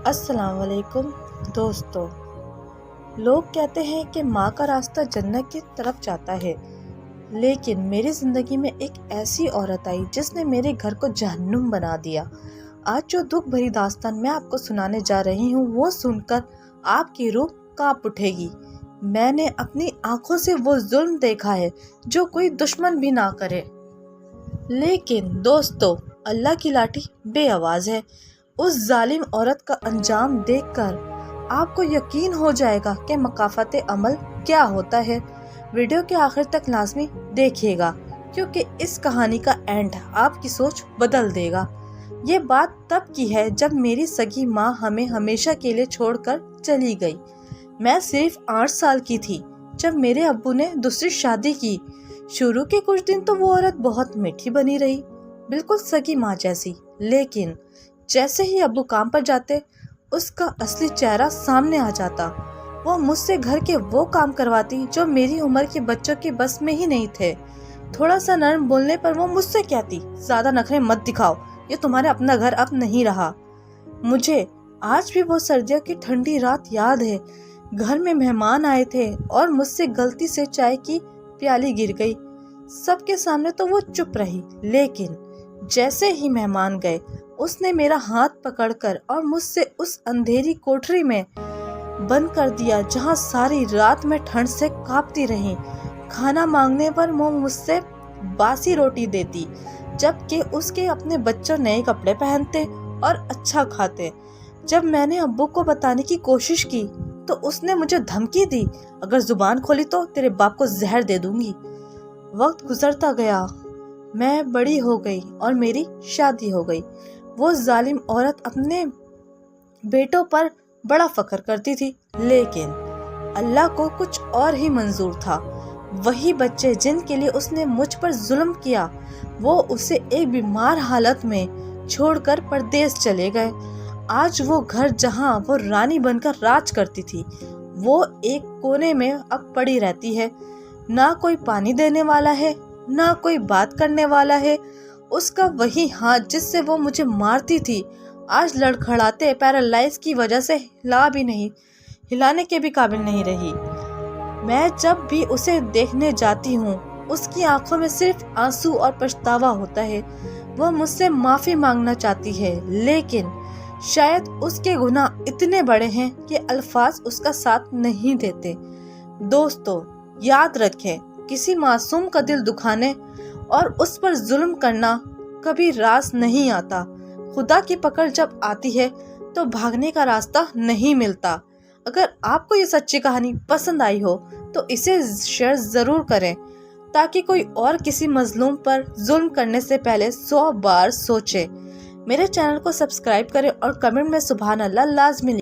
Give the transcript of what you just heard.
السلام علیکم دوستو، لوگ کہتے ہیں کہ ماں کا راستہ جنت کی طرف جاتا ہے، لیکن میری زندگی میں ایک ایسی عورت آئی جس نے میرے گھر کو جہنم بنا دیا۔ آج جو دکھ بھری داستان میں آپ کو سنانے جا رہی ہوں، وہ سن کر آپ کی روح کانپ اٹھے گی۔ میں نے اپنی آنکھوں سے وہ ظلم دیکھا ہے جو کوئی دشمن بھی نہ کرے، لیکن دوستو، اللہ کی لاٹھی بے آواز ہے۔ اس ظالم عورت کا انجام دیکھ کر آپ کو یقین ہو جائے گا کہ مکافات عمل کیا ہوتا ہے۔ ویڈیو کے آخر تک لازمی دیکھیے گا، کیونکہ اس کہانی کا اینڈ آپ کی سوچ بدل دے گا۔ یہ بات تب کی ہے جب میری سگی ماں ہمیں ہمیشہ کے لیے چھوڑ کر چلی گئی۔ میں صرف 8 سال کی تھی جب میرے ابو نے دوسری شادی کی۔ شروع کے کچھ دن تو وہ عورت بہت میٹھی بنی رہی، بالکل سگی ماں جیسی، لیکن جیسے ہی ابو کام پر جاتے، اس کا اصلی چہرہ سامنے آ جاتا۔ وہ مجھ سے گھر کے وہ کام کرواتی جو میری عمر کے بچوں کے بس میں ہی نہیں تھے۔ تھوڑا سا نرم بولنے پر وہ مجھ سے کہتی، زیادہ نخرے مت دکھاؤ، یہ تمہارا اپنا گھر اب نہیں رہا۔ مجھے آج بھی وہ سردیوں کی ٹھنڈی رات یاد ہے۔ گھر میں مہمان آئے تھے اور مجھ سے غلطی سے چائے کی پیالی گر گئی۔ سب کے سامنے تو وہ چپ رہی، لیکن جیسے ہی مہمان گئے، اس نے میرا ہاتھ پکڑ کر اور مجھ سے اس اندھیری کوٹری میں بند کر دیا جہاں ساری رات میں ٹھنڈ سے کانپتی رہی۔ کھانا مانگنے پر وہ مجھ سے باسی روٹی دیتی، جبکہ اس کے اپنے بچوں نئے کپڑے پہنتے اور اچھا کھاتے۔ جب میں نے ابو کو بتانے کی کوشش کی تو اس نے مجھے دھمکی دی، اگر زبان کھولی تو تیرے باپ کو زہر دے دوں گی۔ وقت گزرتا گیا، میں بڑی ہو گئی اور میری شادی ہو گئی۔ وہ ظالم عورت اپنے بیٹوں پر بڑا فخر کرتی تھی، لیکن اللہ کو کچھ اور ہی منظور تھا۔ وہی بچے جن کے لیے اس نے مجھ پر ظلم کیا، وہ اسے ایک بیمار حالت میں چھوڑ کر پردیس چلے گئے۔ آج وہ گھر جہاں وہ رانی بن کر راج کرتی تھی، وہ ایک کونے میں اب پڑی رہتی ہے۔ نہ کوئی پانی دینے والا ہے، نہ کوئی بات کرنے والا ہے۔ اس کا وہی ہاتھ جس سے وہ مجھے مارتی تھی، آج لڑکھڑاتے پیرالائز کی وجہ سے ہلانے کے بھی قابل نہیں رہی۔ میں جب بھی اسے دیکھنے جاتی ہوں، اس کی آنکھوں میں صرف آنسو اور پچھتاوا ہوتا ہے۔ وہ مجھ سے معافی مانگنا چاہتی ہے، لیکن شاید اس کے گناہ اتنے بڑے ہیں کہ الفاظ اس کا ساتھ نہیں دیتے۔ دوستو، یاد رکھیں، کسی معصوم کا دل دکھانے اور اس پر ظلم کرنا کبھی راس نہیں آتا۔ خدا کی پکڑ جب آتی ہے تو بھاگنے کا راستہ نہیں ملتا۔ اگر آپ کو یہ سچی کہانی پسند آئی ہو تو اسے شیئر ضرور کریں، تاکہ کوئی اور کسی مظلوم پر ظلم کرنے سے پہلے 100 بار سوچے۔ میرے چینل کو سبسکرائب کریں اور کمنٹ میں سبحان اللہ لازمی